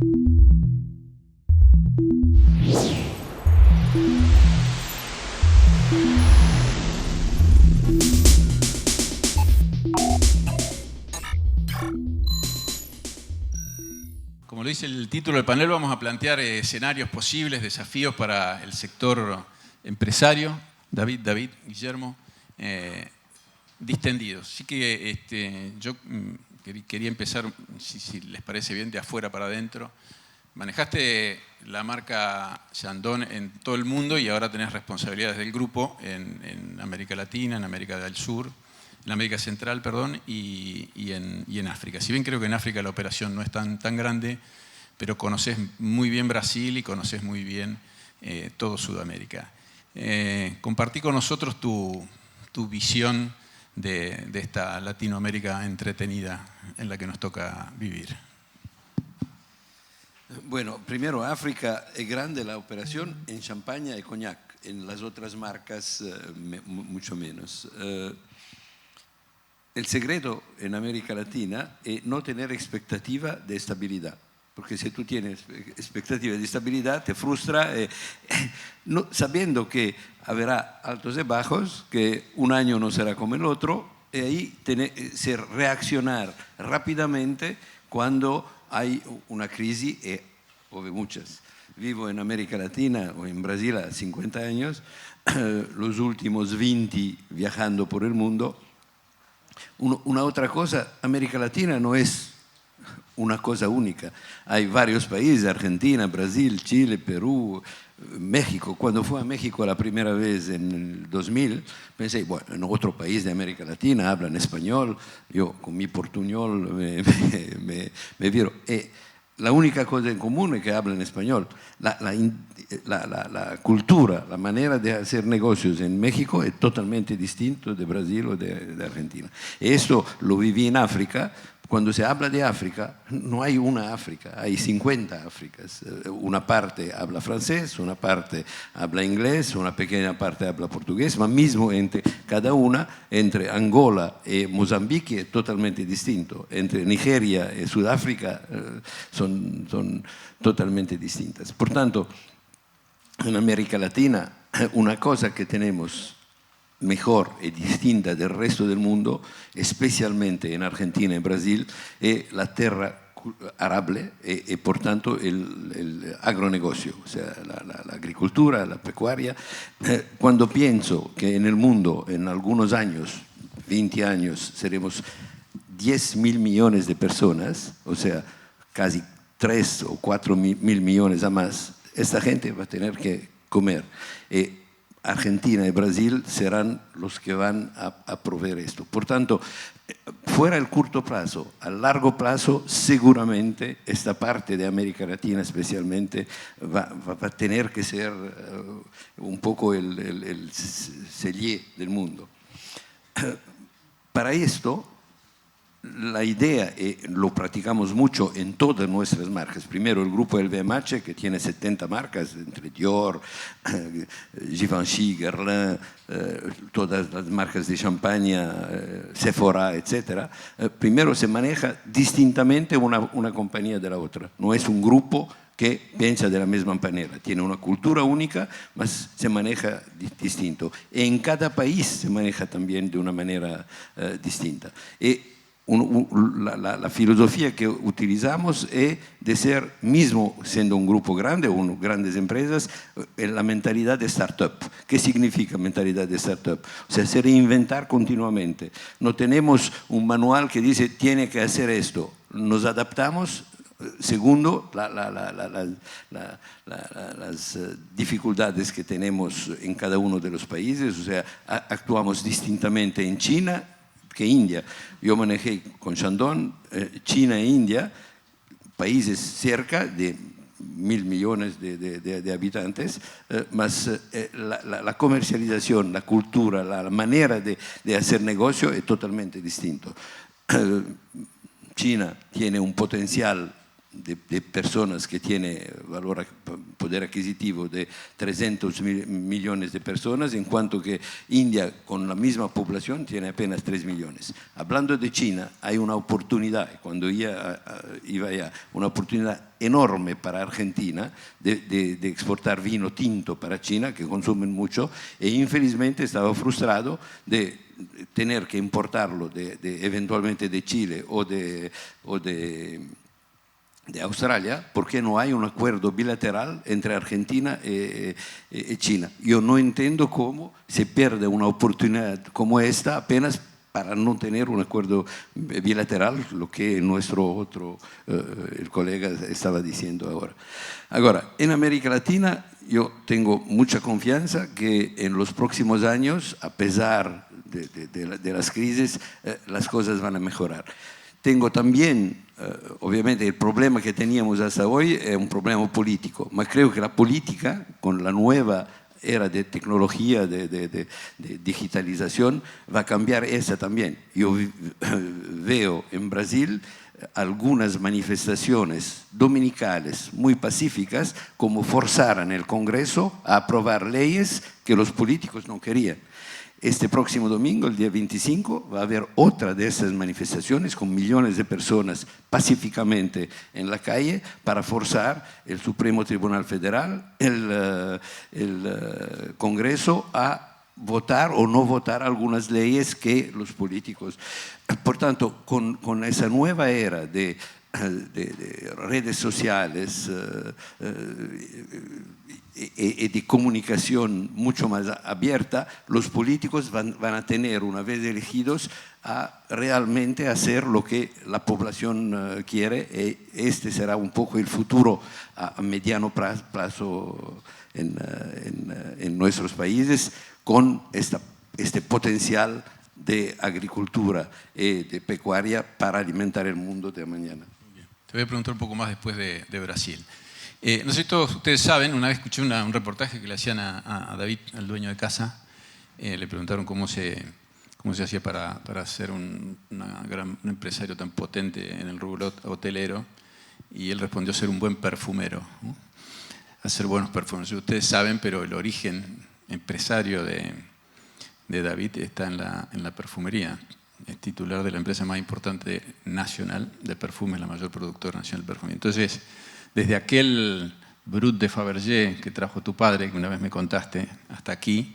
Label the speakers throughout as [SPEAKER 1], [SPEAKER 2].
[SPEAKER 1] Como lo dice el título del panel, vamos a plantear escenarios posibles, desafíos para el sector empresario. David, Guillermo, distendidos. Así que yo quería empezar, si les parece bien, de afuera para adentro. Manejaste la marca Chandon en todo el mundo y ahora tenés responsabilidades del grupo en América Latina, en América del Sur, en América Central, perdón, y en África. Si bien creo que en África la operación no es tan grande, pero conoces muy bien Brasil y conoces muy bien todo Sudamérica. Compartí con nosotros tu visión de esta Latinoamérica entretenida en la que nos toca vivir.
[SPEAKER 2] Bueno, primero, África es grande la operación en champaña y coñac, en las otras marcas mucho menos. El secreto en América Latina es no tener expectativa de estabilidad, porque si tú tienes expectativa de estabilidad te frustra, no, sabiendo que habrá altos y bajos, que un año no será como el otro, y ahí reaccionar rápidamente cuando hay una crisis, y hubo muchas. Vivo en América Latina o en Brasil a 50 años, los últimos 20 viajando por el mundo. Una otra cosa, América Latina no es una cosa única. Hay varios países, Argentina, Brasil, Chile, Perú, México. Cuando fui a México la primera vez en el 2000, pensé, bueno, en otro país de América Latina hablan español, yo con mi portuñol me vieron. La única cosa en común es que hablan español. La cultura, la manera de hacer negocios en México es totalmente distinto de Brasil o de Argentina. Esto lo viví en África. Cuando se habla de África, no hay una África, hay 50 Áfricas. Una parte habla francés, una parte habla inglés, una pequeña parte habla portugués, pero mismo entre cada una, entre Angola y Mozambique es totalmente distinto. Entre Nigeria y Sudáfrica son totalmente distintas. Por tanto, en América Latina, una cosa que tenemos mejor y distinta del resto del mundo, especialmente en Argentina y Brasil, es la tierra arable y por tanto el agronegocio, o sea, la agricultura, la pecuaria. Cuando pienso que en el mundo, en algunos años, 20 años, seremos 10.000 millones de personas, o sea, casi 3 o 4 mil millones a más, esta gente va a tener que comer. Argentina y Brasil serán los que van a proveer esto. Por tanto, fuera el corto plazo, a largo plazo, seguramente esta parte de América Latina especialmente va a tener que ser un poco el cellier del mundo. Para esto, la idea, lo practicamos mucho en todas nuestras marcas. Primero el grupo LVMH, que tiene 70 marcas, entre Dior, Givenchy, Guerlain, todas las marcas de champaña, Sephora, etc. Primero se maneja distintamente una compañía de la otra. No es un grupo que piensa de la misma manera. Tiene una cultura única, pero se maneja distinto. En cada país se maneja también de una manera distinta. La filosofía que utilizamos es de ser, mismo siendo un grupo grande o grandes empresas, la mentalidad de startup. ¿Qué significa mentalidad de startup? O sea, se reinventar continuamente. No tenemos un manual que dice tiene que hacer esto. Nos adaptamos. Segundo, las dificultades que tenemos en cada uno de los países, o sea, actuamos distintamente en China que India. Yo manejé con Chandon China e India, países cerca de 1.000 millones de habitantes, más la comercialización, la cultura, la manera de hacer negocio es totalmente distinto. China tiene un potencial de personas que tiene poder adquisitivo de 300 millones de personas, en cuanto que India con la misma población tiene apenas 3 millones. Hablando de China, hay una oportunidad, cuando iba allá, una oportunidad enorme para Argentina de exportar vino tinto para China, que consumen mucho, e infelizmente estaba frustrado de tener que importarlo eventualmente de Chile o de Australia, porque no hay un acuerdo bilateral entre Argentina y China. Yo no entiendo cómo se pierde una oportunidad como esta apenas para no tener un acuerdo bilateral, lo que nuestro otro, el colega estaba diciendo ahora. Ahora, en América Latina yo tengo mucha confianza que en los próximos años, a pesar de las crisis, las cosas van a mejorar. Tengo también, obviamente, el problema que teníamos hasta hoy es un problema político, pero creo que la política, con la nueva era de tecnología, de digitalización, va a cambiar esa también. Yo veo en Brasil algunas manifestaciones dominicales muy pacíficas, como forzaran el Congreso a aprobar leyes que los políticos no querían. Este próximo domingo, el día 25, va a haber otra de esas manifestaciones con millones de personas pacíficamente en la calle para forzar el Supremo Tribunal Federal, el Congreso a votar o no votar algunas leyes que los políticos. Por tanto, con esa nueva era de redes sociales y de comunicación mucho más abierta, los políticos van a tener, una vez elegidos, a realmente hacer lo que la población quiere. Este será un poco el futuro a mediano plazo en nuestros países, con este potencial de agricultura y de pecuaria para alimentar el mundo de mañana.
[SPEAKER 1] Te voy a preguntar un poco más después de Brasil. No sé si todos ustedes saben, una vez escuché un reportaje que le hacían a David, al dueño de casa. Le preguntaron cómo se hacía para ser un empresario tan potente en el rubro hotelero, y él respondió: ser un buen perfumero, ¿no? Hacer buenos perfumes. Ustedes saben, pero el origen empresario de David está en la perfumería. Es titular de la empresa más importante nacional de perfumes, la mayor productora nacional de perfumes. Entonces, desde aquel Brut de Fabergé que trajo tu padre, que una vez me contaste, hasta aquí,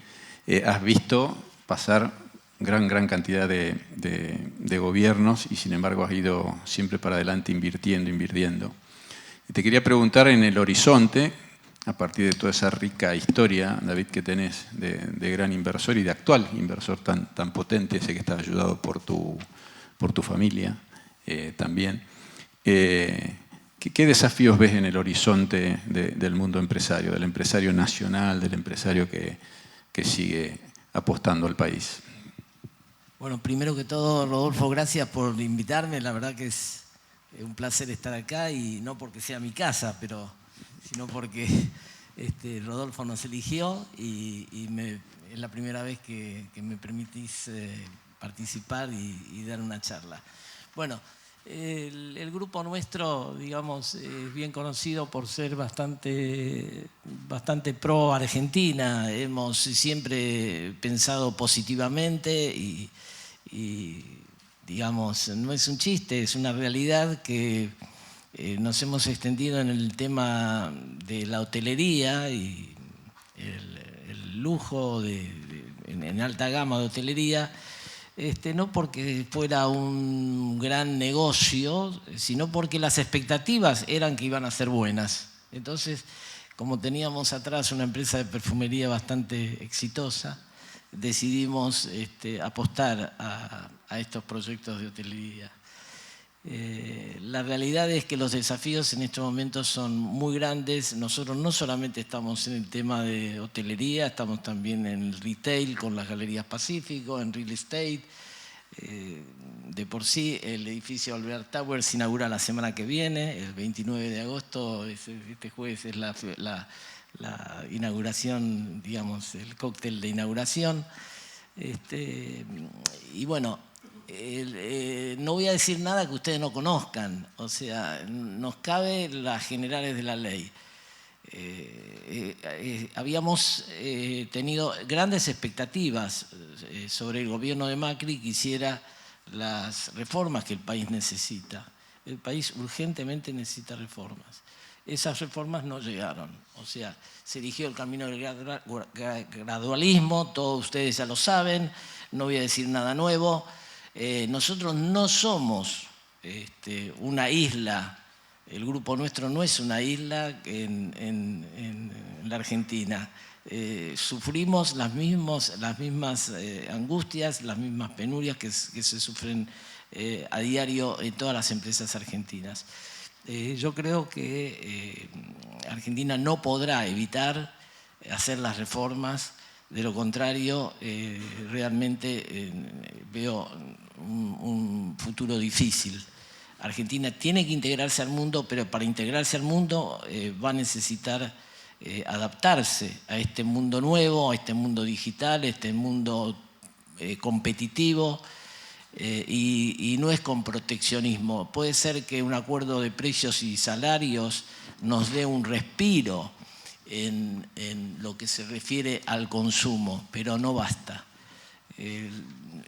[SPEAKER 1] has visto pasar gran cantidad de gobiernos, y sin embargo has ido siempre para adelante invirtiendo. Y te quería preguntar, en el horizonte, a partir de toda esa rica historia, David, que tenés de gran inversor y de actual inversor tan potente, sé que estás ayudado por tu familia también, ¿qué desafíos ves en el horizonte del mundo empresario, del empresario nacional, del empresario que sigue apostando al país?
[SPEAKER 3] Bueno, primero que todo, Rodolfo, gracias por invitarme. La verdad que es un placer estar acá, y no porque sea mi casa, sino porque Rodolfo nos eligió y es la primera vez que me permitís participar y dar una charla. Bueno, el grupo nuestro, digamos, es bien conocido por ser bastante pro Argentina. Hemos siempre pensado positivamente y digamos, no es un chiste, es una realidad que nos hemos extendido en el tema de la hotelería y el lujo en alta gama de hotelería, no porque fuera un gran negocio, sino porque las expectativas eran que iban a ser buenas. Entonces, como teníamos atrás una empresa de perfumería bastante exitosa, decidimos apostar a estos proyectos de hotelería. La realidad es que los desafíos en estos momentos son muy grandes. Nosotros no solamente estamos en el tema de hotelería, estamos también en el retail con las Galerías Pacífico, en real estate. De por sí, el edificio Alvear Tower se inaugura la semana que viene, el 29 de agosto, este jueves es la inauguración, digamos, el cóctel de inauguración. Y bueno, no voy a decir nada que ustedes no conozcan, o sea, nos cabe las generales de la ley. Habíamos tenido grandes expectativas sobre el gobierno de Macri que hiciera las reformas que el país necesita. El país urgentemente necesita reformas. Esas reformas no llegaron. O sea, se eligió el camino del gradualismo, todos ustedes ya lo saben, no voy a decir nada nuevo. Nosotros no somos una isla, el grupo nuestro no es una isla en la Argentina. Sufrimos las mismas angustias, las mismas penurias que se sufren a diario en todas las empresas argentinas. Yo creo que Argentina no podrá evitar hacer las reformas, de lo contrario realmente veo un futuro difícil. Argentina tiene que integrarse al mundo, pero para integrarse al mundo va a necesitar adaptarse a este mundo nuevo, a este mundo digital, a este mundo competitivo. Y no es con proteccionismo. Puede ser que un acuerdo de precios y salarios nos dé un respiro en lo que se refiere al consumo, pero no basta.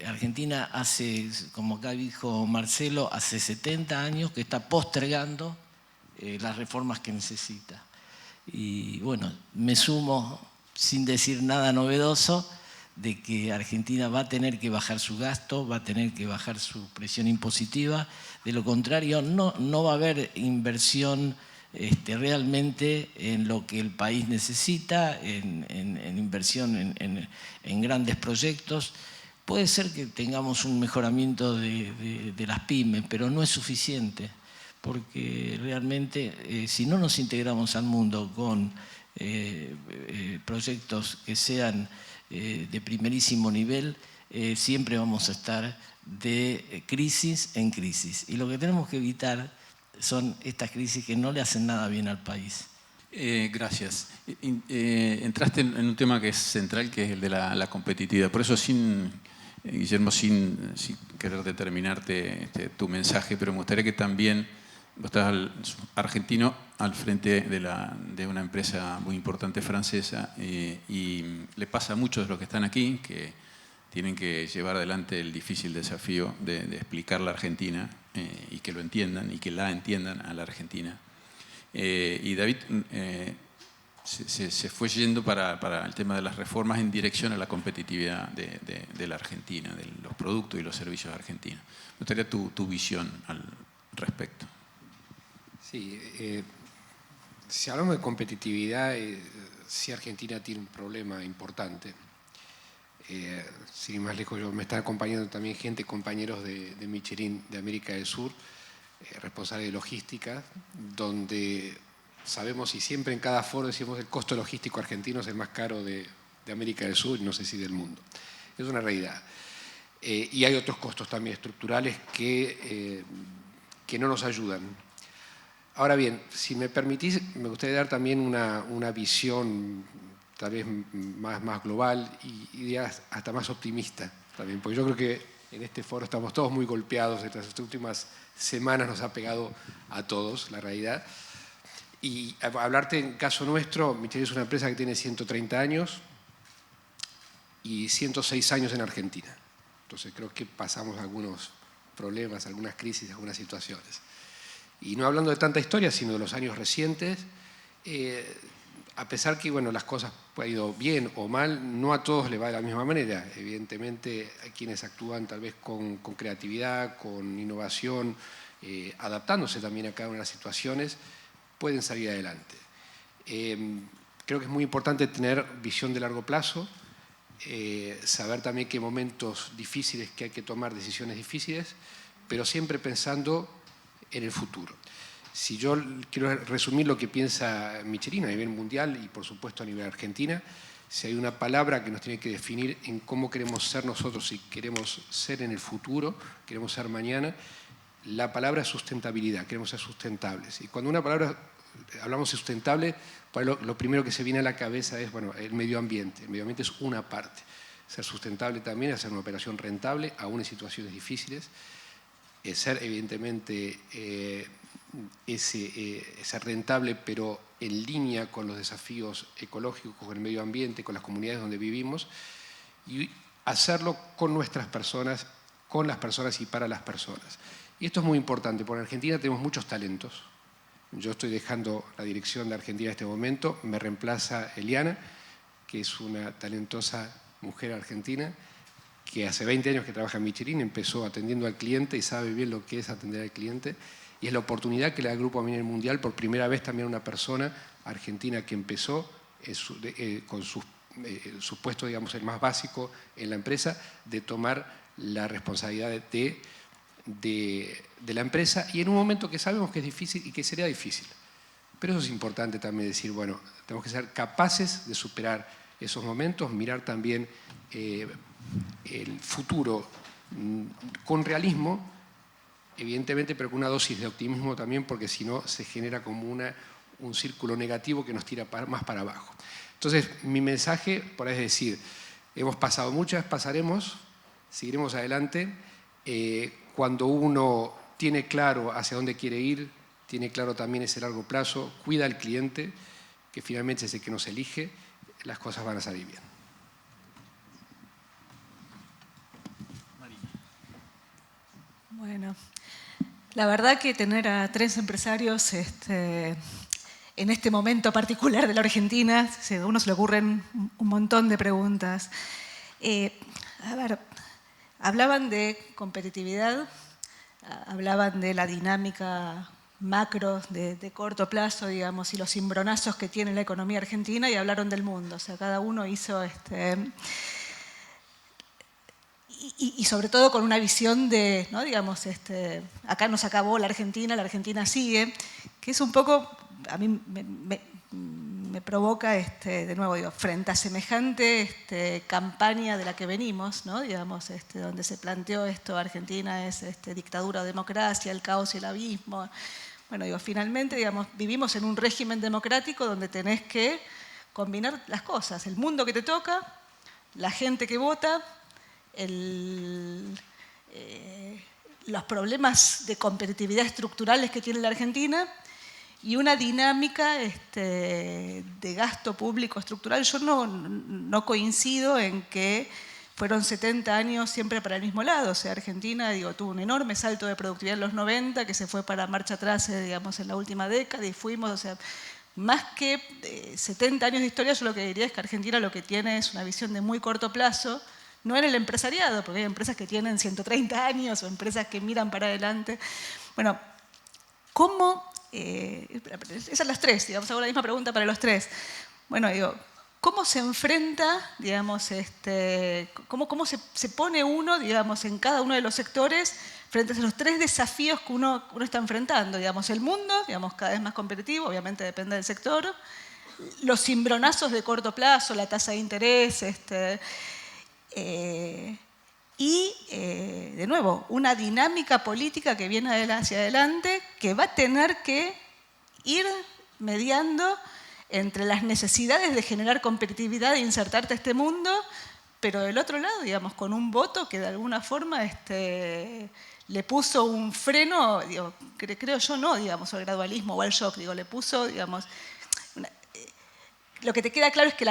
[SPEAKER 3] Argentina hace, como acá dijo Marcelo, hace 70 años que está postergando las reformas que necesita. Y bueno, me sumo sin decir nada novedoso de que Argentina va a tener que bajar su gasto, va a tener que bajar su presión impositiva. De lo contrario, no va a haber inversión realmente en lo que el país necesita, en inversión en grandes proyectos. Puede ser que tengamos un mejoramiento de las pymes, pero no es suficiente, porque realmente si no nos integramos al mundo con proyectos que sean de primerísimo nivel, siempre vamos a estar de crisis en crisis. Y lo que tenemos que evitar son estas crisis que no le hacen nada bien al país.
[SPEAKER 1] Gracias. Entraste en un tema que es central, que es el de la competitividad. Por eso, Guillermo, sin querer determinarte tu mensaje, pero me gustaría que también vos estás argentino al frente de una empresa muy importante francesa y le pasa a muchos de los que están aquí que tienen que llevar adelante el difícil desafío de explicar la Argentina y que lo entiendan y que la entiendan a la Argentina. Y David se fue yendo para el tema de las reformas en dirección a la competitividad de la Argentina, de los productos y los servicios argentinos. Me gustaría tu visión al respecto.
[SPEAKER 4] Sí, si hablamos de competitividad, sí Argentina tiene un problema importante. Sin ir más lejos, me están acompañando también compañeros de Michelin de América del Sur, responsables de logística, donde sabemos y siempre en cada foro decimos el costo logístico argentino es el más caro de América del Sur y no sé si del mundo. Es una realidad. Y hay otros costos también estructurales que no nos ayudan. Ahora bien, si me permitís, me gustaría dar también una visión tal vez más global y hasta más optimista también, porque yo creo que en este foro estamos todos muy golpeados, estas últimas semanas nos ha pegado a todos la realidad. Y hablarte en caso nuestro, Michelin es una empresa que tiene 130 años y 106 años en Argentina. Entonces creo que pasamos algunos problemas, algunas crisis, algunas situaciones. Y no hablando de tanta historia, sino de los años recientes, a pesar que las cosas han ido bien o mal, no a todos les va de la misma manera. Evidentemente hay quienes actúan tal vez con creatividad, con innovación, adaptándose también a cada una de las situaciones, pueden salir adelante. Creo que es muy importante tener visión de largo plazo, saber también que hay momentos difíciles que hay que tomar decisiones difíciles, pero siempre pensando en el futuro. Si yo quiero resumir lo que piensa Michelin a nivel mundial y por supuesto a nivel Argentina, si hay una palabra que nos tiene que definir en cómo queremos ser nosotros, si queremos ser en el futuro, queremos ser mañana, la palabra es sustentabilidad, queremos ser sustentables. Y cuando hablamos de sustentable, lo primero que se viene a la cabeza es el medio ambiente. El medio ambiente es una parte. ser sustentable también, hacer una operación rentable, aún en situaciones difíciles, ser evidentemente ser rentable, pero en línea con los desafíos ecológicos, con el medio ambiente, con las comunidades donde vivimos, y hacerlo con nuestras personas, con las personas y para las personas. Y esto es muy importante, porque en Argentina tenemos muchos talentos. Yo estoy dejando la dirección de Argentina en este momento, me reemplaza Eliana, que es una talentosa mujer argentina, que hace 20 años que trabaja en Michelin, empezó atendiendo al cliente y sabe bien lo que es atender al cliente, y es la oportunidad que le da el Grupo Minero Mundial, por primera vez también una persona argentina que empezó con su puesto, digamos, el más básico en la empresa, de tomar la responsabilidad de la empresa, y en un momento que sabemos que es difícil y que sería difícil. Pero eso es importante también decir, bueno, tenemos que ser capaces de superar esos momentos, mirar también el futuro con realismo, evidentemente, pero con una dosis de optimismo también, porque si no se genera como un círculo negativo que nos tira más para abajo. Entonces, mi mensaje por ahí es decir, hemos pasado muchas, pasaremos, seguiremos adelante. Cuando uno tiene claro hacia dónde quiere ir, tiene claro también ese largo plazo, cuida al cliente, que finalmente es el que nos elige, las cosas van a salir bien.
[SPEAKER 5] Bueno, la verdad que tener a 3 empresarios en este momento particular de la Argentina, a uno se le ocurren un montón de preguntas. A ver, hablaban de competitividad, hablaban de la dinámica macro de corto plazo, digamos, y los cimbronazos que tiene la economía argentina, y hablaron del mundo. O sea, cada uno hizo y sobre todo con una visión de, ¿no? Digamos, acá no se acabó la Argentina sigue, que es un poco, a mí me provoca, de nuevo, digo, frente a semejante campaña de la que venimos, ¿no? Digamos, donde se planteó esto, Argentina es dictadura o democracia, el caos y el abismo. Bueno, digo, finalmente, digamos, vivimos en un régimen democrático donde tenés que combinar las cosas, el mundo que te toca, la gente que vota, los problemas de competitividad estructurales que tiene la Argentina y una dinámica de gasto público estructural. Yo no coincido en que fueron 70 años siempre para el mismo lado. O sea, Argentina, digo, tuvo un enorme salto de productividad en los 90, que se fue para marcha atrás, digamos, en la última década, y fuimos, o sea, más que 70 años de historia, yo lo que diría es que Argentina lo que tiene es una visión de muy corto plazo, no en el empresariado, porque hay empresas que tienen 130 años o empresas que miran para adelante. Bueno, ¿cómo? Esas las 3, digamos, hago la misma pregunta para los 3. Bueno, digo, ¿cómo se enfrenta, digamos, cómo se pone uno, digamos, en cada uno de los sectores frente a los 3 desafíos que uno está enfrentando? Digamos, el mundo, digamos, cada vez más competitivo, obviamente depende del sector, los cimbronazos de corto plazo, la tasa de interés, y, de nuevo, una dinámica política que viene hacia adelante que va a tener que ir mediando entre las necesidades de generar competitividad e insertarte a este mundo, pero del otro lado, digamos, con un voto que de alguna forma le puso un freno, digo, creo yo, no, digamos, al gradualismo o al shock, digo, le puso, digamos, lo que te queda claro es que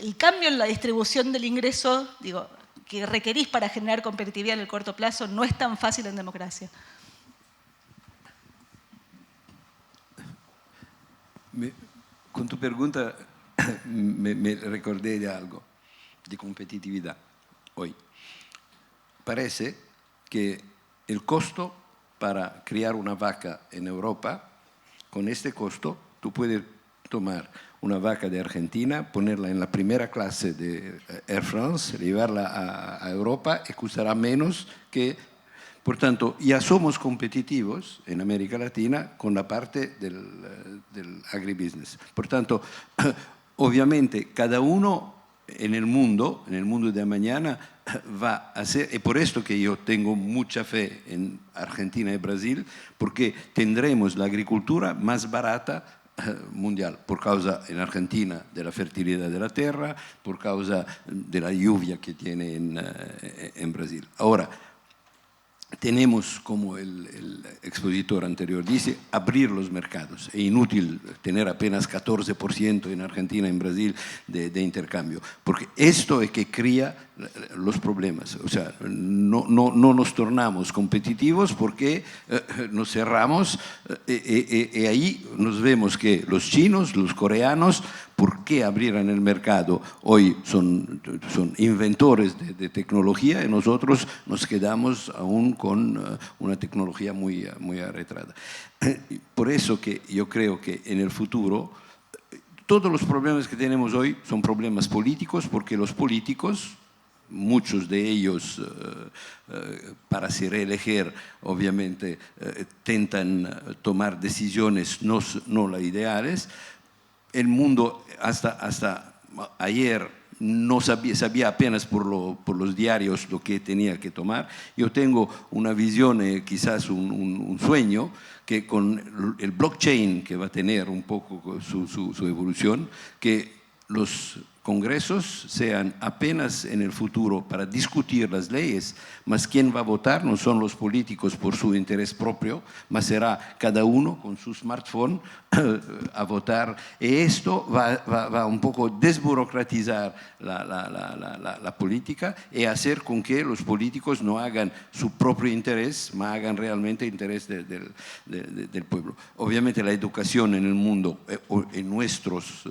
[SPEAKER 5] el cambio en la distribución del ingreso, digo, que requerís para generar competitividad en el corto plazo no es tan fácil en democracia.
[SPEAKER 2] Con tu pregunta me recordé de algo, de competitividad, hoy. Parece que el costo para criar una vaca en Europa, con este costo, tú puedes tomar una vaca de Argentina, ponerla en la primera clase de Air France, llevarla a Europa y costará menos que... Por tanto, ya somos competitivos en América Latina con la parte del agribusiness. Por tanto, obviamente, cada uno en el mundo de mañana va a hacer, y por esto que yo tengo mucha fe en Argentina y Brasil, porque tendremos la agricultura más barata mundial, por causa en Argentina de la fertilidad de la tierra, por causa de la lluvia que tiene en Brasil. Ahora, tenemos, como el expositor anterior dice, abrir los mercados. Es inútil tener apenas 14% en Argentina, en Brasil, de intercambio, porque esto es que crea los problemas. O sea, no nos tornamos competitivos porque nos cerramos y ahí nos vemos que los chinos, los coreanos, ¿por qué abrieran el mercado? Hoy son inventores de tecnología y nosotros nos quedamos aún con una tecnología muy arretrada. Por eso que yo creo que en el futuro todos los problemas que tenemos hoy son problemas políticos, porque los políticos, muchos de ellos para se reelegir, obviamente, intentan tomar decisiones no las ideales. El mundo hasta ayer no sabía apenas por los diarios lo que tenía que tomar. Yo tengo una visión, quizás un sueño, que con el blockchain que va a tener un poco su evolución, que los congresos sean apenas en el futuro para discutir las leyes, mas quien va a votar no son los políticos por su interés propio, mas será cada uno con su smartphone a votar. Y esto va un poco desburocratizar la política y hacer con que los políticos no hagan su propio interés, mas hagan realmente interés del pueblo. Obviamente la educación en el mundo, en nuestros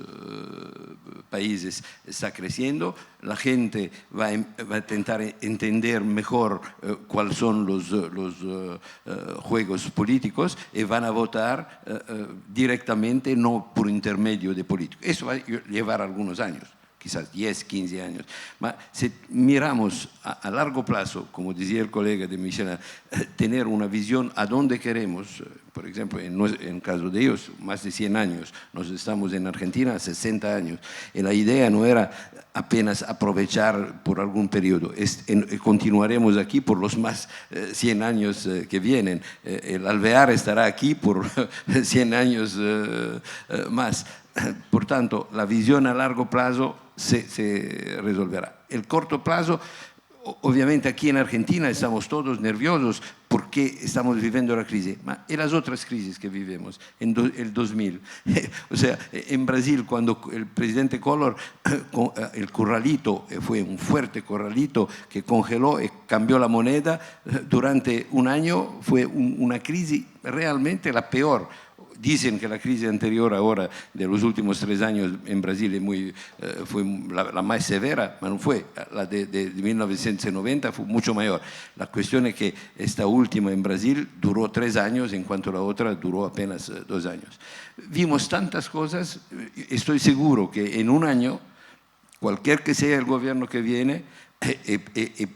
[SPEAKER 2] países, está creciendo, la gente va a intentar entender mejor cuáles son los juegos políticos y van a votar directamente, no por intermedio de políticos. Eso va a llevar algunos años, quizás 10, 15 años. Pero si miramos a largo plazo, como decía el colega de Michel, tener una visión a dónde queremos, por ejemplo, en el caso de ellos, más de 100 años, nos estamos en Argentina 60 años, y la idea no era apenas aprovechar por algún periodo, continuaremos aquí por los más 100 años que vienen, el alvear estará aquí por 100 años más. Por tanto, la visión a largo plazo se resolverá. El corto plazo, obviamente aquí en Argentina estamos todos nerviosos porque estamos viviendo la crisis, y las otras crisis que vivimos, en el 2000. O sea, en Brasil, cuando el presidente Collor, el corralito, fue un fuerte corralito que congeló y cambió la moneda, durante un año fue una crisis realmente la peor. Dicen que la crisis anterior ahora, de los últimos 3 años en Brasil, fue la más severa, pero no fue. La de 1990 fue mucho mayor. La cuestión es que esta última en Brasil duró 3 años, en cuanto la otra duró apenas 2 años. Vimos tantas cosas, estoy seguro que en un año, cualquier que sea el gobierno que viene,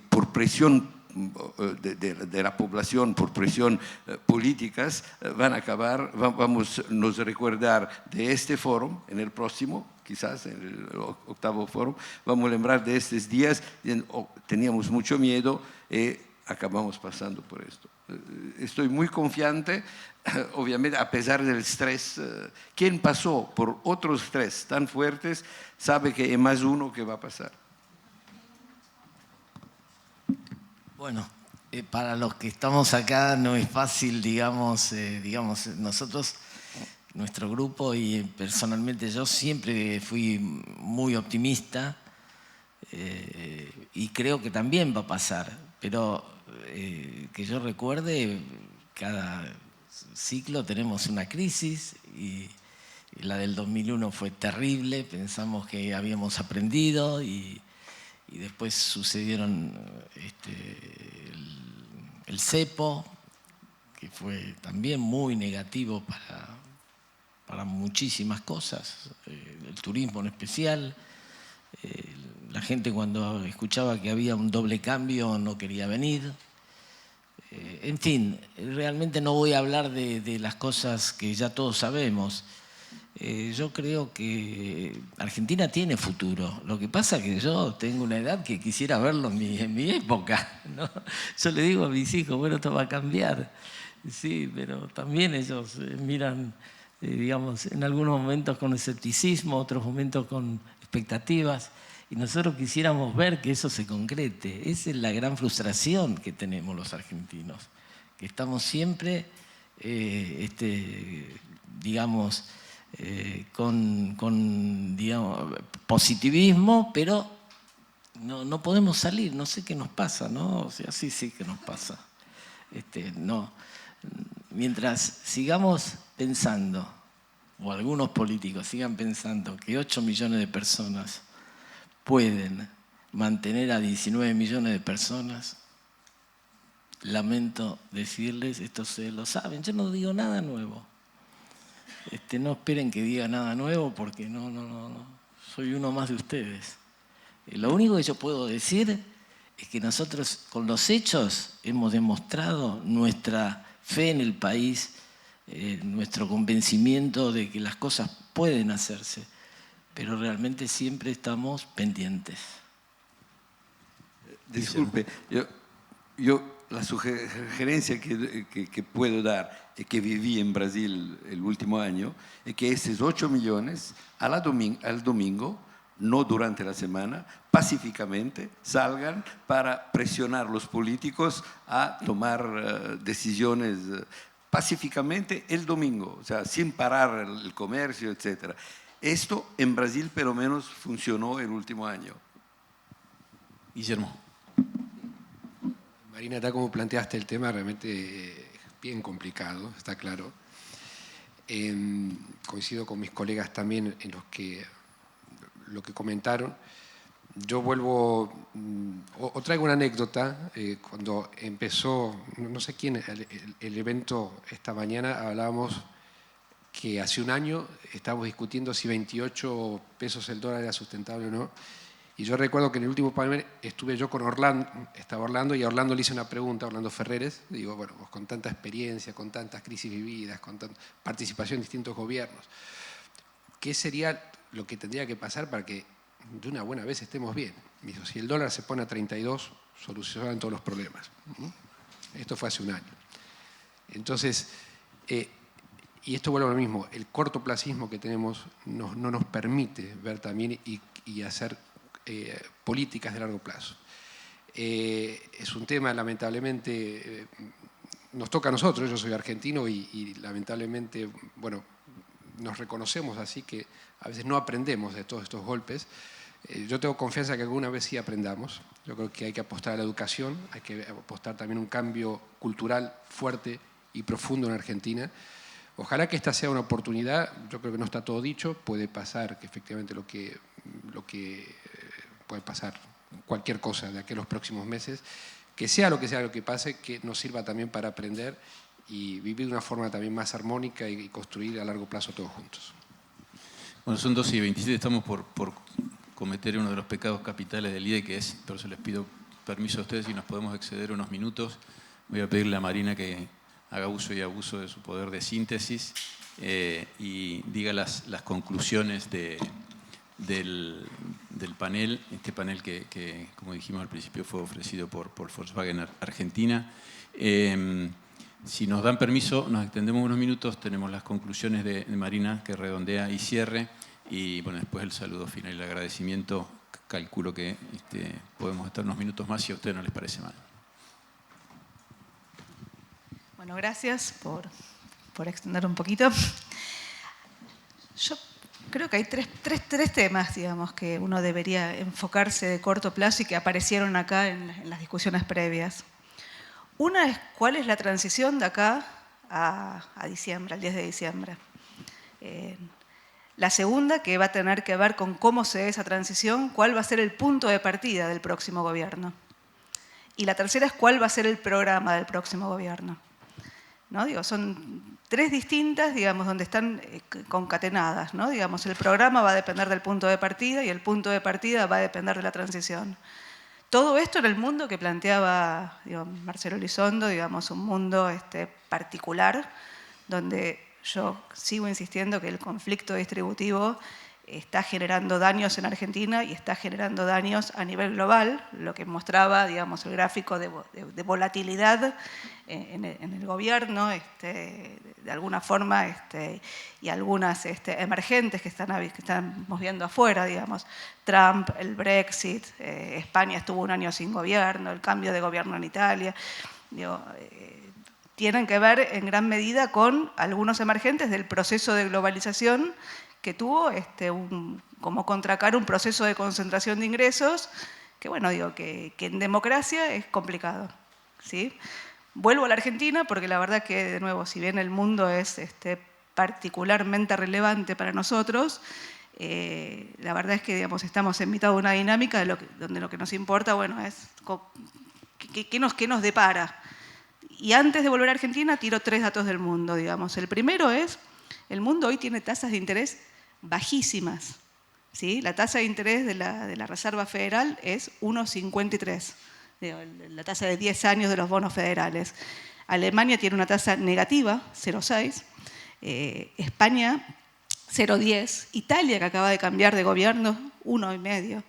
[SPEAKER 2] por presión de la población, por presión políticas, van a acabar, nos recordar de este foro en el próximo, quizás en el 8º foro, vamos a lembrar de estos días, teníamos mucho miedo y acabamos pasando por esto. Estoy muy confiante, obviamente a pesar del estrés. Quien pasó por otros estrés tan fuertes sabe que hay más uno que va a pasar.
[SPEAKER 3] Bueno, para los que estamos acá no es fácil, digamos, nosotros, nuestro grupo y personalmente yo siempre fui muy optimista y creo que también va a pasar, pero que yo recuerde, cada ciclo tenemos una crisis y la del 2001 fue terrible, pensamos que habíamos aprendido y después sucedieron el cepo, que fue también muy negativo para muchísimas cosas, el turismo en especial. La gente cuando escuchaba que había un doble cambio no quería venir. En fin, realmente no voy a hablar de las cosas que ya todos sabemos. Yo creo que Argentina tiene futuro. Lo que pasa es que yo tengo una edad que quisiera verlo en mi época, ¿no? Yo le digo a mis hijos, bueno, esto va a cambiar. Sí, pero también ellos miran digamos, en algunos momentos con escepticismo, otros momentos con expectativas, y nosotros quisiéramos ver que eso se concrete. Esa es la gran frustración que tenemos los argentinos, que estamos siempre, digamos, con digamos, positivismo, pero no podemos salir, no sé qué nos pasa, ¿no? O sea, sí que nos pasa. No. Mientras sigamos pensando, o algunos políticos sigan pensando que 8 millones de personas pueden mantener a 19 millones de personas, lamento decirles, esto se lo saben, yo no digo nada nuevo. No esperen que diga nada nuevo porque no, soy uno más de ustedes. Lo único que yo puedo decir es que nosotros con los hechos hemos demostrado nuestra fe en el país, nuestro convencimiento de que las cosas pueden hacerse, pero realmente siempre estamos pendientes.
[SPEAKER 2] Disculpe, yo la sugerencia que puedo dar y que viví en Brasil el último año es que esos 8 millones al domingo, no durante la semana, pacíficamente salgan para presionar a los políticos a tomar decisiones pacíficamente el domingo, o sea, sin parar el comercio, etc. Esto en Brasil, por lo menos, funcionó el último año.
[SPEAKER 1] Guillermo.
[SPEAKER 4] Marina, tal como planteaste el tema, realmente bien complicado, está claro. Coincido con mis colegas también en lo que comentaron. Yo vuelvo, o traigo una anécdota. Cuando empezó, no sé quién, el evento esta mañana, hablábamos que hace un año estábamos discutiendo si 28 pesos el dólar era sustentable o no. Y yo recuerdo que en el último panel estuve yo con Orlando, estaba Orlando, y a Orlando le hice una pregunta, Orlando Ferreres. Digo, bueno, vos con tanta experiencia, con tantas crisis vividas, con tanta participación en distintos gobiernos, ¿qué sería lo que tendría que pasar para que de una buena vez estemos bien? Me dijo, si el dólar se pone a 32, solucionan todos los problemas. Esto fue hace un año. Entonces, y esto vuelve a lo mismo, el cortoplacismo que tenemos no nos permite ver también y hacer políticas de largo plazo. Es un tema, lamentablemente, nos toca a nosotros. Yo soy argentino y lamentablemente, bueno, nos reconocemos así, que a veces no aprendemos de todos estos golpes. Yo tengo confianza que alguna vez sí aprendamos. Yo creo que hay que apostar a la educación, hay que apostar también a un cambio cultural fuerte y profundo en Argentina. Ojalá que esta sea una oportunidad. Yo creo que no está todo dicho. Puede pasar que efectivamente lo que puede pasar, cualquier cosa de aquí a los próximos meses, que sea lo que pase, que nos sirva también para aprender y vivir de una forma también más armónica y construir a largo plazo todos juntos.
[SPEAKER 1] Bueno, son 12:27, estamos por cometer uno de los pecados capitales del IDE, que es, por eso les pido permiso a ustedes si nos podemos exceder unos minutos. Voy a pedirle a Marina que haga uso y abuso de su poder de síntesis y diga las conclusiones del panel, este panel que, como dijimos al principio, fue ofrecido por Volkswagen Argentina. Si nos dan permiso, nos extendemos unos minutos, tenemos las conclusiones de Marina, que redondea y cierre, y bueno, después el saludo final y el agradecimiento. Calculo que podemos estar unos minutos más si a ustedes no les parece mal.
[SPEAKER 5] Bueno, gracias por extender un poquito. Yo creo que hay tres temas, digamos, que uno debería enfocarse de corto plazo y que aparecieron acá en las discusiones previas. Una es cuál es la transición de acá a diciembre, al 10 de diciembre. La segunda, que va a tener que ver con cómo se ve esa transición, cuál va a ser el punto de partida del próximo gobierno. Y la tercera es cuál va a ser el programa del próximo gobierno. ¿No? Digo, son tres distintas, digamos, donde están concatenadas, ¿no? Digamos, el programa va a depender del punto de partida y el punto de partida va a depender de la transición. Todo esto en el mundo que planteaba Marcelo Elizondo, digamos, un mundo particular, donde yo sigo insistiendo que el conflicto distributivo está generando daños en Argentina y está generando daños a nivel global, lo que mostraba, digamos, el gráfico de volatilidad en el gobierno, de alguna forma, y algunas emergentes que estamos viendo afuera, digamos, Trump, el Brexit, España estuvo un año sin gobierno, el cambio de gobierno en Italia, digo, tienen que ver en gran medida con algunos emergentes del proceso de globalización que tuvo como contracara un proceso de concentración de ingresos que, bueno, digo, que en democracia es complicado, ¿sí? Vuelvo a la Argentina porque la verdad que, de nuevo, si bien el mundo es particularmente relevante para nosotros, la verdad es que, digamos, estamos en mitad de una dinámica donde lo que nos importa, bueno, es qué nos depara. Y antes de volver a Argentina, tiro 3 datos del mundo, digamos. El primero es, el mundo hoy tiene tasas de interés bajísimas, ¿sí? La tasa de interés de la Reserva Federal es 1,53, la tasa de 10 años de los bonos federales. Alemania tiene una tasa negativa, 0,6, España 0,10, Italia, que acaba de cambiar de gobierno, 1,5,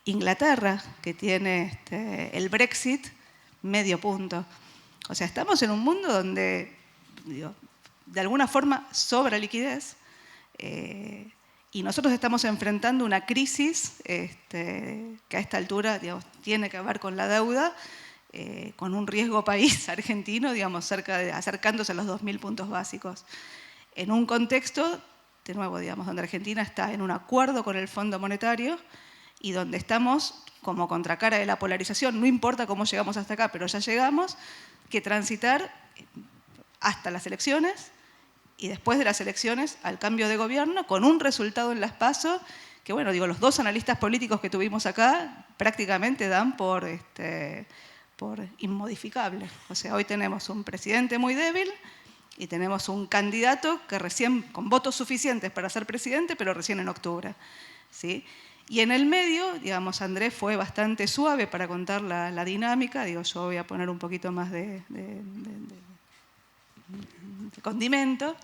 [SPEAKER 5] Inglaterra, que tiene el Brexit, medio punto. O sea, estamos en un mundo donde, digo, de alguna forma sobra liquidez, y nosotros estamos enfrentando una crisis que a esta altura, digamos, tiene que ver con la deuda, con un riesgo país argentino, digamos, acercándose a los 2.000 puntos básicos. En un contexto, de nuevo, digamos, donde Argentina está en un acuerdo con el Fondo Monetario y donde estamos como contracara de la polarización, no importa cómo llegamos hasta acá, pero ya llegamos, que transitar hasta las elecciones y después de las elecciones al cambio de gobierno con un resultado en las PASO que, bueno, digo, los 2 analistas políticos que tuvimos acá prácticamente dan por inmodificable. O sea, hoy tenemos un presidente muy débil y tenemos un candidato que recién, con votos suficientes para ser presidente, pero recién en octubre, ¿sí? Y en el medio, digamos, Andrés fue bastante suave para contar la dinámica. Digo, yo voy a poner un poquito más de condimento.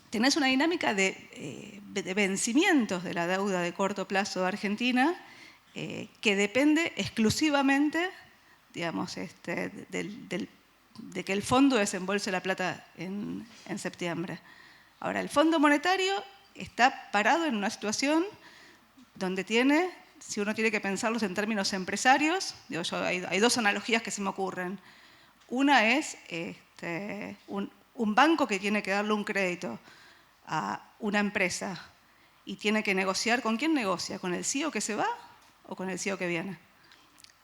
[SPEAKER 5] Tenés una dinámica de vencimientos de la deuda de corto plazo de Argentina que depende exclusivamente, digamos, de que el fondo desembolse la plata en septiembre. Ahora, el Fondo Monetario está parado en una situación donde tiene, si uno tiene que pensarlos en términos empresarios, digo yo, hay 2 analogías que se me ocurren. Una es un banco que tiene que darle un crédito a una empresa y tiene que negociar. ¿Con quién negocia? ¿Con el CEO que se va o con el CEO que viene?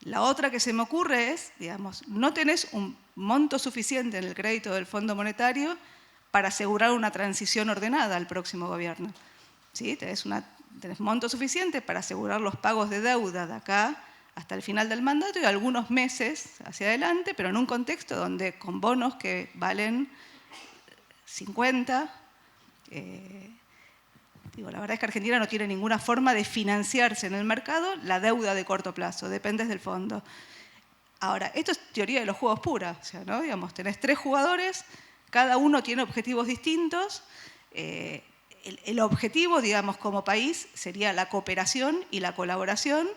[SPEAKER 5] La otra que se me ocurre es, digamos, no tenés un monto suficiente en el crédito del Fondo Monetario para asegurar una transición ordenada al próximo gobierno, ¿sí? Tenés monto suficiente para asegurar los pagos de deuda de acá hasta el final del mandato y algunos meses hacia adelante, pero en un contexto donde con bonos que valen 50, digo, la verdad es que Argentina no tiene ninguna forma de financiarse en el mercado la deuda de corto plazo, dependes del fondo. Ahora, esto es teoría de los juegos pura, o sea, ¿no? Digamos, tenés 3 jugadores, cada uno tiene objetivos distintos. El objetivo, digamos, como país sería la cooperación y la colaboración.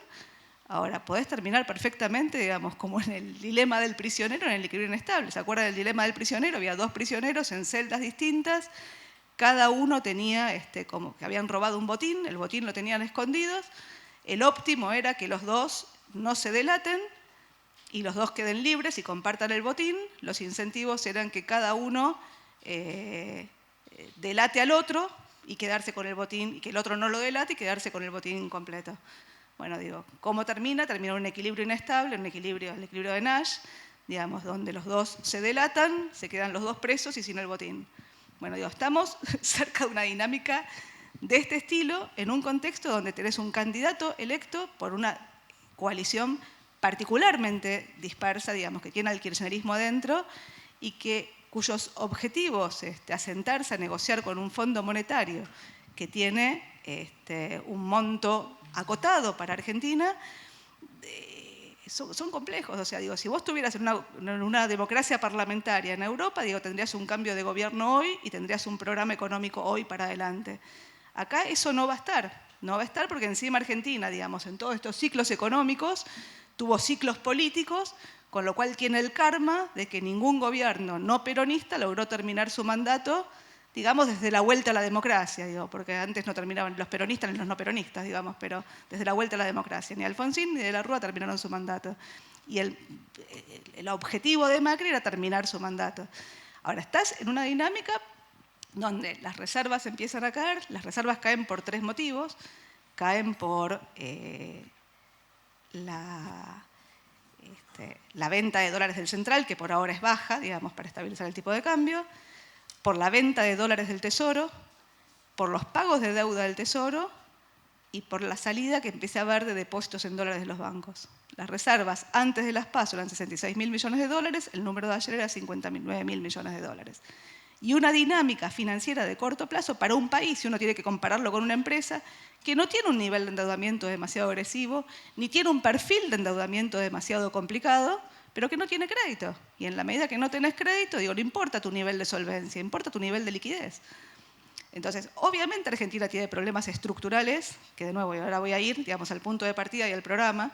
[SPEAKER 5] Ahora, podés terminar perfectamente, digamos, como en el dilema del prisionero, en el equilibrio inestable. ¿Se acuerdan del dilema del prisionero? Había 2 prisioneros en celdas distintas. Cada uno tenía, como que habían robado un botín, el botín lo tenían escondidos. El óptimo era que los 2 no se delaten y los 2 queden libres y compartan el botín. Los incentivos eran que cada uno delate al otro y quedarse con el botín, y que el otro no lo delate y quedarse con el botín completo. Bueno, digo, ¿cómo termina? Termina en un equilibrio inestable, el equilibrio de Nash, digamos, donde los 2 se delatan, se quedan los 2 presos y sin el botín. Bueno, digo, estamos cerca de una dinámica de este estilo en un contexto donde tenés un candidato electo por una coalición particularmente dispersa, digamos, que tiene al kirchnerismo adentro y cuyos objetivos, asentarse a negociar con un fondo monetario que tiene un monto acotado para Argentina, son complejos. O sea, digo, si vos estuvieras en una democracia parlamentaria en Europa, digo, tendrías un cambio de gobierno hoy y tendrías un programa económico hoy para adelante. Acá eso no va a estar. No va a estar porque encima Argentina, digamos, en todos estos ciclos económicos, tuvo ciclos políticos, con lo cual tiene el karma de que ningún gobierno no peronista logró terminar su mandato, digamos, desde la vuelta a la democracia, digo, porque antes no terminaban los peronistas ni los no peronistas, digamos, pero desde la vuelta a la democracia. Ni Alfonsín ni de la Rúa terminaron su mandato. Y el objetivo de Macri era terminar su mandato. Ahora, estás en una dinámica donde las reservas empiezan a caer. Las reservas caen por 3 motivos. Caen por la venta de dólares del central, que por ahora es baja, digamos, para estabilizar el tipo de cambio, por la venta de dólares del Tesoro, por los pagos de deuda del Tesoro y por la salida que empieza a haber de depósitos en dólares de los bancos. Las reservas antes de las PASO eran 66.000 millones de dólares, el número de ayer era 59.000 millones de dólares. Y una dinámica financiera de corto plazo para un país, si uno tiene que compararlo con una empresa, que no tiene un nivel de endeudamiento demasiado agresivo, ni tiene un perfil de endeudamiento demasiado complicado, pero que no tiene crédito. Y en la medida que no tenés crédito, digo, no importa tu nivel de solvencia, importa tu nivel de liquidez. Entonces, obviamente Argentina tiene problemas estructurales, que de nuevo, ahora voy a ir, digamos, al punto de partida y al programa,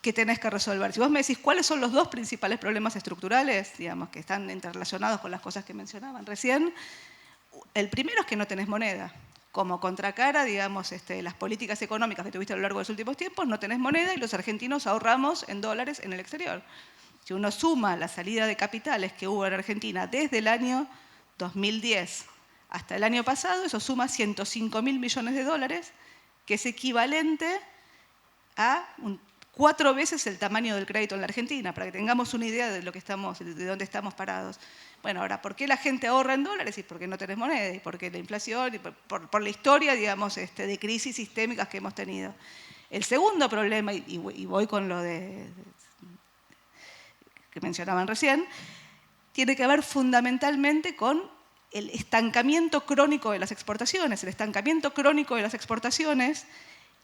[SPEAKER 5] que tenés que resolver. Si vos me decís cuáles son los 2 principales problemas estructurales, digamos, que están interrelacionados con las cosas que mencionaban recién, el primero es que no tenés moneda. Como contracara, digamos, las políticas económicas que tuviste a lo largo de los últimos tiempos, no tenés moneda y los argentinos ahorramos en dólares en el exterior. Si uno suma la salida de capitales que hubo en Argentina desde el año 2010 hasta el año pasado, eso suma 105.000 millones de dólares, que es equivalente a 4 veces el tamaño del crédito en la Argentina, para que tengamos una idea de dónde estamos parados. Bueno, ahora, ¿por qué la gente ahorra en dólares? Y porque no tenés moneda, y porque la inflación, y por la historia, digamos, de crisis sistémicas que hemos tenido. El segundo problema, y voy con lo que mencionaban recién, tiene que ver fundamentalmente con el estancamiento crónico de las exportaciones. El estancamiento crónico de las exportaciones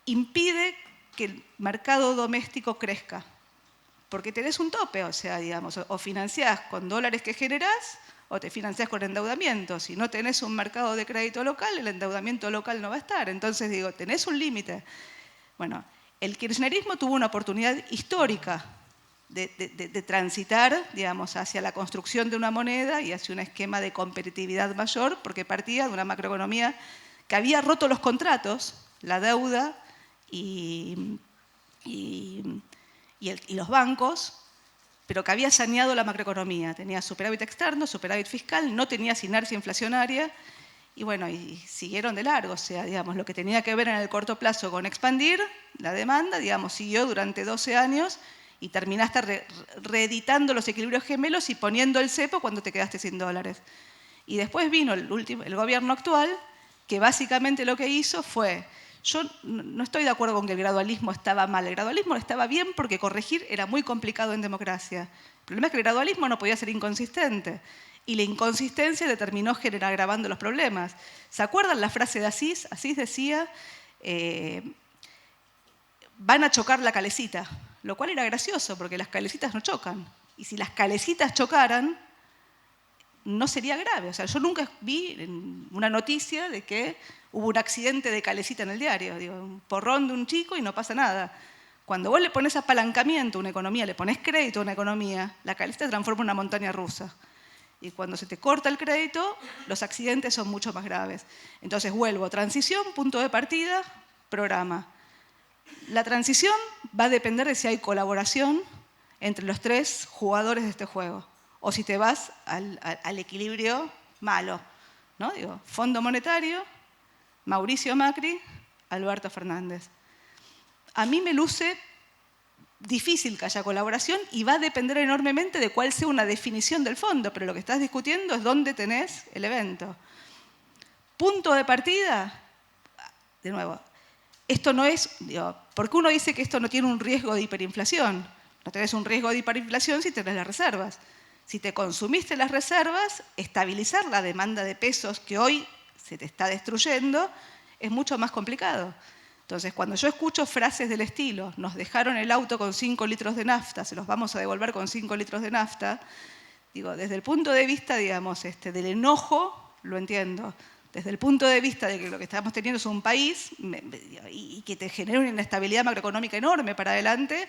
[SPEAKER 5] impide que el mercado doméstico crezca, porque tenés un tope, o sea, digamos, o financiás con dólares que generás o te financiás con endeudamiento. Si no tenés un mercado de crédito local, el endeudamiento local no va a estar. Entonces, digo, tenés un límite. Bueno, el kirchnerismo tuvo una oportunidad histórica de transitar, digamos, hacia la construcción de una moneda y hacia un esquema de competitividad mayor, porque partía de una macroeconomía que había roto los contratos, la deuda y los bancos, pero que había saneado la macroeconomía. Tenía superávit externo, superávit fiscal, no tenías inercia inflacionaria, y bueno, y siguieron de largo. O sea, digamos, lo que tenía que ver en el corto plazo con expandir la demanda, digamos, siguió durante 12 años y terminaste reeditando los equilibrios gemelos y poniendo el cepo cuando te quedaste sin dólares. Y después vino el gobierno actual, que básicamente lo que hizo fue... Yo no estoy de acuerdo con que el gradualismo estaba mal. El gradualismo estaba bien porque corregir era muy complicado en democracia. El problema es que el gradualismo no podía ser inconsistente. Y la inconsistencia le terminó agravando los problemas. ¿Se acuerdan la frase de Asís? Asís decía, van a chocar la calecita. Lo cual era gracioso porque las calecitas no chocan. Y si las calecitas chocaran, no sería grave. O sea, yo nunca vi una noticia de que hubo un accidente de calecita en el diario. Digo, un porrón de un chico y no pasa nada. Cuando vos le pones apalancamiento a una economía, le pones crédito a una economía, la calecita se transforma en una montaña rusa. Y cuando se te corta el crédito, los accidentes son mucho más graves. Entonces vuelvo, transición, punto de partida, programa. La transición va a depender de si hay colaboración entre los 3 jugadores de este juego. O si te vas al equilibrio malo, ¿no? Digo, Fondo Monetario, Mauricio Macri, Alberto Fernández. A mí me luce difícil que haya colaboración y va a depender enormemente de cuál sea una definición del fondo, pero lo que estás discutiendo es dónde tenés el evento. Punto de partida, de nuevo, esto no es, digo, ¿por qué uno dice que esto no tiene un riesgo de hiperinflación? No tenés un riesgo de hiperinflación si tenés las reservas. Si te consumiste las reservas, estabilizar la demanda de pesos que hoy se te está destruyendo es mucho más complicado. Entonces, cuando yo escucho frases del estilo, nos dejaron el auto con 5 litros de nafta, se los vamos a devolver con 5 litros de nafta, digo, desde el punto de vista, digamos, del enojo, lo entiendo. Desde el punto de vista de que lo que estamos teniendo es un país y que te genera una inestabilidad macroeconómica enorme para adelante,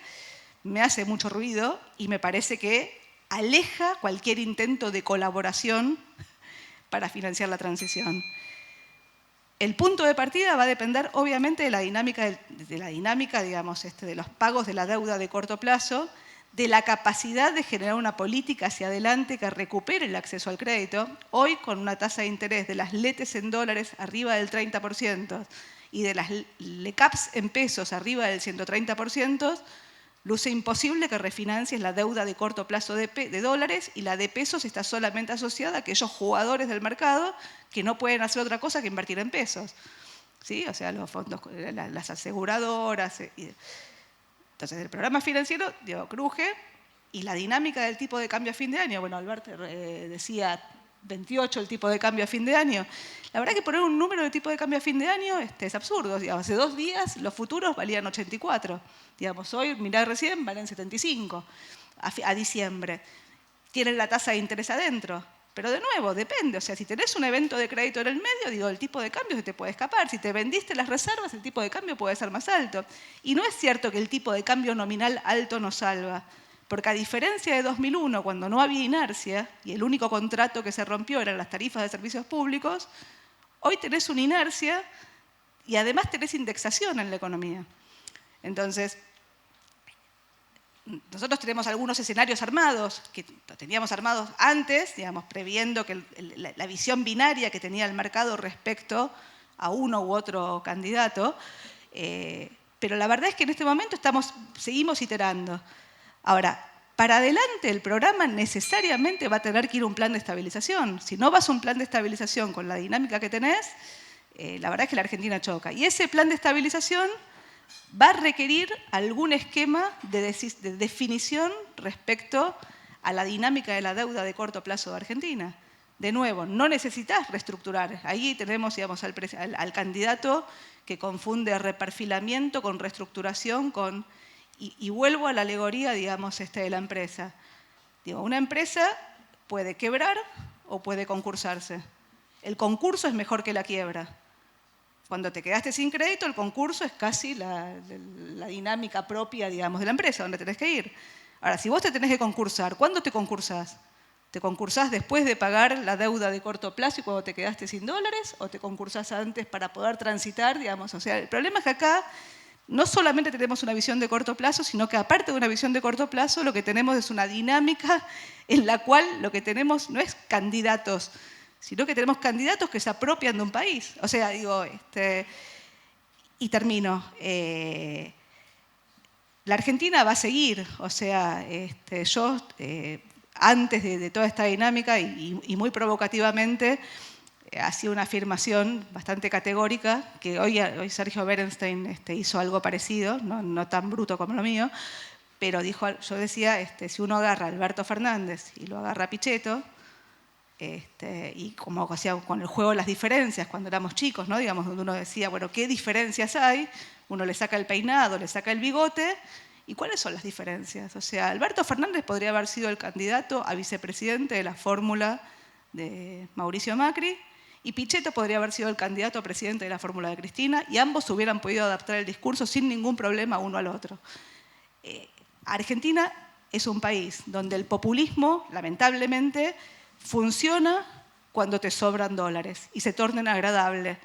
[SPEAKER 5] me hace mucho ruido y me parece que aleja cualquier intento de colaboración para financiar la transición. El punto de partida va a depender, obviamente, de la dinámica, digamos, de los pagos de la deuda de corto plazo, de la capacidad de generar una política hacia adelante que recupere el acceso al crédito. Hoy, con una tasa de interés de las LETES en dólares arriba del 30% y de las LECAPs en pesos arriba del 130%, luce imposible que refinancies la deuda de corto plazo de dólares, y la de pesos está solamente asociada a aquellos jugadores del mercado que no pueden hacer otra cosa que invertir en pesos. ¿Sí? O sea, los fondos, las aseguradoras. Entonces, el programa financiero, digo, cruje, y la dinámica del tipo de cambio a fin de año, bueno, Alberto decía 28 el tipo de cambio a fin de año. La verdad que poner un número de tipo de cambio a fin de año es absurdo. Digamos, hace 2 días los futuros valían 84. Digamos, hoy, mirá recién, valen 75 a diciembre. Tienen la tasa de interés adentro. Pero de nuevo, depende. O sea, si tenés un evento de crédito en el medio, digo, el tipo de cambio se te puede escapar. Si te vendiste las reservas, el tipo de cambio puede ser más alto. Y no es cierto que el tipo de cambio nominal alto nos salva. Porque a diferencia de 2001, cuando no había inercia y el único contrato que se rompió eran las tarifas de servicios públicos, hoy tenés una inercia y además tenés indexación en la economía. Entonces, nosotros tenemos algunos escenarios armados, que teníamos armados antes, digamos, previendo que la visión binaria que tenía el mercado respecto a uno u otro candidato, pero la verdad es que en este momento seguimos iterando. Ahora, para adelante el programa necesariamente va a tener que ir a un plan de estabilización. Si no vas a un plan de estabilización con la dinámica que tenés, la verdad es que la Argentina choca. Y ese plan de estabilización va a requerir algún esquema de definición respecto a la dinámica de la deuda de corto plazo de Argentina. De nuevo, no necesitas reestructurar. Ahí tenemos, digamos, al candidato que confunde reperfilamiento con reestructuración, y vuelvo a la alegoría, digamos, de la empresa. Digo, una empresa puede quebrar o puede concursarse. El concurso es mejor que la quiebra. Cuando te quedaste sin crédito, el concurso es casi la dinámica propia, digamos, de la empresa, donde tenés que ir. Ahora, si vos te tenés que concursar, ¿cuándo te concursás? ¿Te concursás después de pagar la deuda de corto plazo y cuando te quedaste sin dólares? ¿O te concursás antes para poder transitar, digamos? O sea, el problema es que acá no solamente tenemos una visión de corto plazo, sino que aparte de una visión de corto plazo, lo que tenemos es una dinámica en la cual lo que tenemos no es candidatos, sino que tenemos candidatos que se apropian de un país. O sea, digo, y termino. La Argentina va a seguir. O sea, yo, antes de toda esta dinámica, y muy provocativamente, hacía una afirmación bastante categórica, que hoy Sergio Berenstein hizo algo parecido, no tan bruto como lo mío, pero yo decía, si uno agarra a Alberto Fernández y lo agarra a Pichetto, y como hacía con el juego de las diferencias, cuando éramos chicos, ¿no? Digamos, donde uno decía, bueno, ¿qué diferencias hay? Uno le saca el peinado, le saca el bigote, ¿y cuáles son las diferencias? O sea, Alberto Fernández podría haber sido el candidato a vicepresidente de la fórmula de Mauricio Macri, y Pichetto podría haber sido el candidato a presidente de la fórmula de Cristina, y ambos hubieran podido adaptar el discurso sin ningún problema uno al otro. Argentina es un país donde el populismo, lamentablemente, funciona cuando te sobran dólares y se tornan agradables.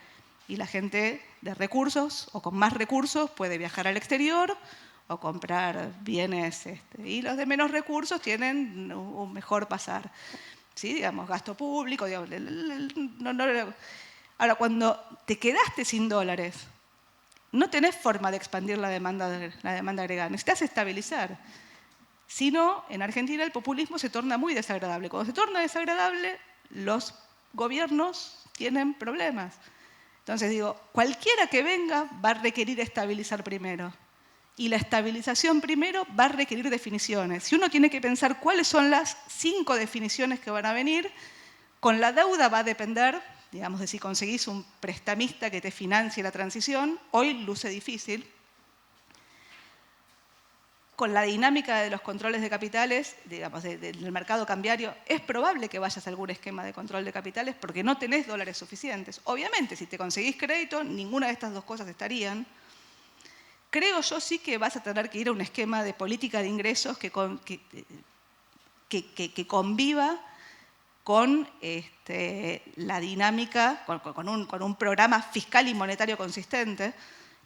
[SPEAKER 5] Y la gente de recursos o con más recursos puede viajar al exterior o comprar bienes, y los de menos recursos tienen un mejor pasar. ¿Sí? Digamos, gasto público. Digamos, Ahora, cuando te quedaste sin dólares, no tenés forma de expandir la demanda agregada. Necesitas estabilizar. Si no, en Argentina el populismo se torna muy desagradable. Cuando se torna desagradable, los gobiernos tienen problemas. Entonces digo, cualquiera que venga va a requerir estabilizar primero. Y la estabilización primero va a requerir definiciones. Si uno tiene que pensar cuáles son las 5 definiciones que van a venir, con la deuda va a depender digamos, de si conseguís un prestamista que te financie la transición, hoy luce difícil. Con la dinámica de los controles de capitales, digamos, del mercado cambiario, es probable que vayas a algún esquema de control de capitales porque no tenés dólares suficientes. Obviamente, si te conseguís crédito, ninguna de estas dos cosas estarían. Creo yo sí que vas a tener que ir a un esquema de política de ingresos que conviva con la dinámica, con un programa fiscal y monetario consistente,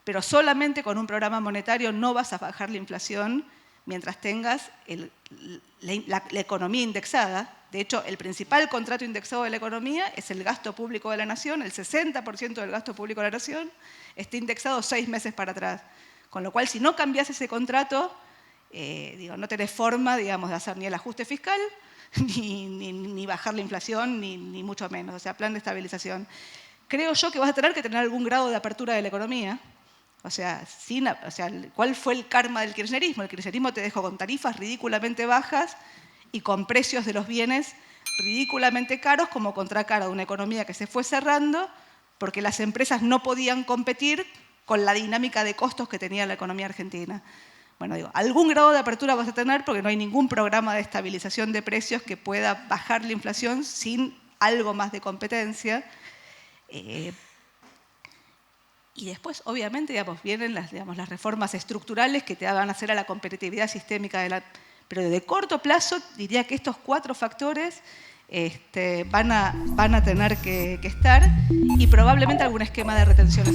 [SPEAKER 5] pero solamente con un programa monetario no vas a bajar la inflación mientras tengas la economía indexada. De hecho, el principal contrato indexado de la economía es el gasto público de la nación. El 60% del gasto público de la nación está indexado 6 meses para atrás. Con lo cual, si no cambias ese contrato, no tenés forma, digamos, de hacer ni el ajuste fiscal, ni bajar la inflación, ni mucho menos. O sea, plan de estabilización. Creo yo que vas a tener algún grado de apertura de la economía. O sea, ¿cuál fue el karma del kirchnerismo? El kirchnerismo te dejó con tarifas ridículamente bajas y con precios de los bienes ridículamente caros como contracara de una economía que se fue cerrando porque las empresas no podían competir con la dinámica de costos que tenía la economía argentina. Bueno, algún grado de apertura vas a tener porque no hay ningún programa de estabilización de precios que pueda bajar la inflación sin algo más de competencia. Y después, obviamente, vienen las reformas estructurales que te van a hacer a la competitividad sistémica pero de corto plazo diría que estos 4 factores van a tener que estar y probablemente algún esquema de retenciones.